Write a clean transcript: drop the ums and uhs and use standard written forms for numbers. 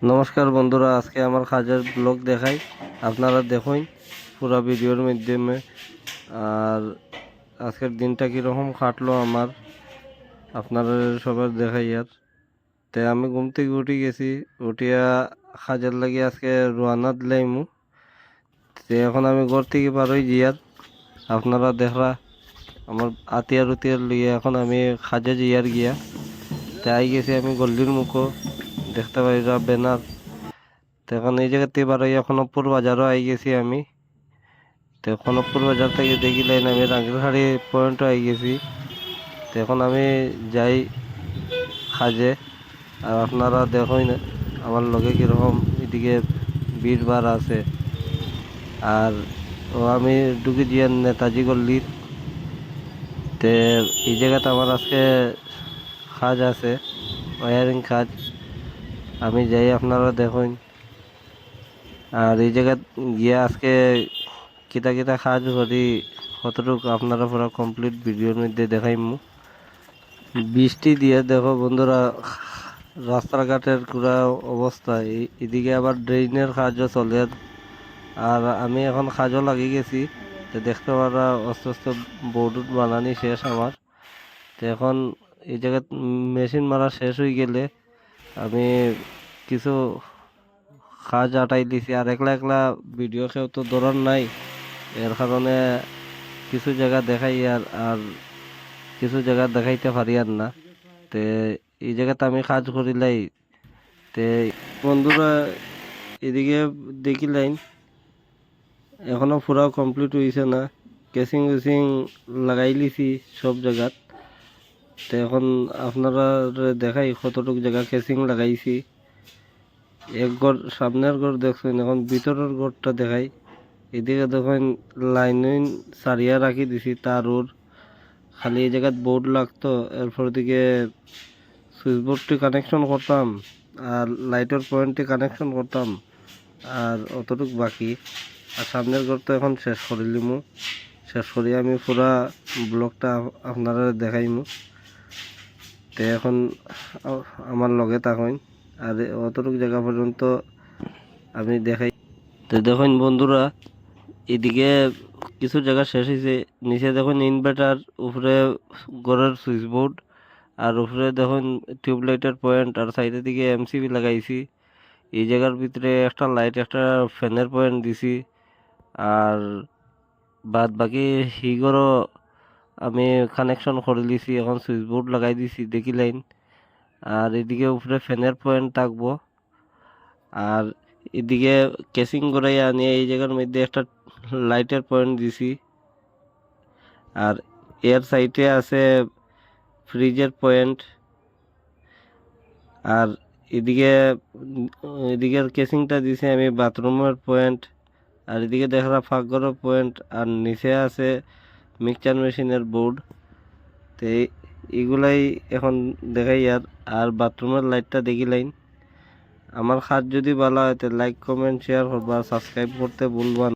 নমস্কার বন্ধুরা, আজকে আমার কাজের ব্লগ দেখাই, আপনারা দেখুন পুরো ভিডিওর মাধ্যমে। আর আজকের দিনটা কীরকম কাটলো আমার আপনারা সবার দেখাই। আর তাই আমি ঘুম থেকে উঠে গেছি, উঠিয়া কাজের লাগি আজকে রোয়ানা দিলাইমু। তো এখন আমি ঘর থেকে পারই জিয়ার আপনারা দেখরা আমার আতিয়ার উতিয়ার লিয়ে এখন আমি কাজে জিয়ার গিয়া। তাই গেছি আমি গল্লির মুখো, দেখতে পাই বেনার। তো এখন এই জায়গাতে এবার খনকপুর বাজারও আই গেছি আমি। তো খনকপুর বাজার থেকে দেখিলেন আমি রাঙ্গিরহাড়ি পয়েন্টও আই গেছি। তো এখন আমি যাই কাজে। আর আপনারা দেখুন আমার লগে কীরকম এদিকে ভিড় ভাড় আছে। আর আমি ঢুকে দিয়ে নেতাজি গল্লির। তে এই জায়গাতে আমার আজকে কাজ আছে, ওয়ারিং কাজ। আমি যাই, আপনারা দেখুন। আর এই জায়গা গিয়ে আজকে কিতা কিতা কাজ করি কতটুকু আপনারা পুরো কমপ্লিট ভিডিওর মধ্যে দেখাইমু। বৃষ্টি দিয়ে দেখো বন্ধুরা রাস্তাঘাটের পুরা অবস্থা। এদিকে আবার ড্রেনের কাজও চলে। আর আমি এখন কাজও লাগিয়ে গেছি। তো দেখতে পারা আস্তে আস্তে বোর্ড বানানি শেষ আমার। তো এখন এই জায়গায় মেশিন মারা শেষ হয়ে গেলে আমি কিছু কাজ আটাই দিছি। আর একলা একলা ভিডিও কেউ তো ধরার নাই, এর কারণে কিছু জায়গা দেখাই আর আর কিছু জায়গা দেখাইতে পারি আর না। তে এই জায়গাতে আমি কাজ করিলাই। তে বন্ধুরা এদিকে দেখিলাইন এখনো পুরা কমপ্লিট হয়েছে না, কেসিং উইসিং লাগাই লিছি সব জায়গাত। তো এখন আপনারা দেখাই কতটুকু জায়গা কেসিং লাগাইছি। এক ঘর সামনের ঘর দেখছেন, এখন ভিতরের ঘরটা দেখাই। এদিকে দেখুন লাইন সারিয়া রাখি দিছি তার খালি এই জায়গায় বোর্ড লাগতো, এরপর দিকে সুইচ বোর্ডটি কানেকশন করতাম আর লাইটের পয়েন্টটি কানেকশন করতাম। আর অতটুক বাকি। আর সামনের ঘর তো এখন শেষ করিলিমু, শেষ করি আমি পুরা ব্লগটা আপনারা দেখাইমু। তো এখন আমার লগে থাকুন আর অতটুক জায়গা পর্যন্ত আমি দেখাই। তো দেখুন বন্ধুরা এদিকে কিছু জায়গা শেষ হয়েছে। নিচে দেখুন ইনভার্টার, উপরে ঘরের সুইচ বোর্ড, আর উপরে দেখুন টিউবলাইটের পয়েন্ট, আর সাইডের দিকে এমসিবি লাগাইছি। এই জায়গার ভিতরে একটা লাইট একটা ফ্যানের পয়েন্ট দিছি। আর বাদ বাকি হিগরও আমি কানেকশন করে দিছি, এখন সুইচ বোর্ড লাগাই দিছি দেখি লাইন। আর এদিকে উপরে ফ্যানের পয়েন্ট থাকবো। আর এদিকে কেসিং করে আনি এই জায়গার মধ্যে একটা লাইটের পয়েন্ট দিছি। আর এর সাইডে আছে ফ্রিজের পয়েন্ট। আর এদিকে এদিকের কেসিংটা দিছি আমি বাথরুমের পয়েন্ট। আর এদিকে দেখা পাকঘরের পয়েন্ট। আর নিচে আছে মিক্সচার মেশিনের বোর্ড। তো এগুলাই এখন দেখাই। আর আর বাথরুমের লাইটটা দেখি লাইন। আমার কাজ যদি ভালো হয় তো লাইক কমেন্ট শেয়ার করবা, সাবস্ক্রাইব করতে ভুলবা না।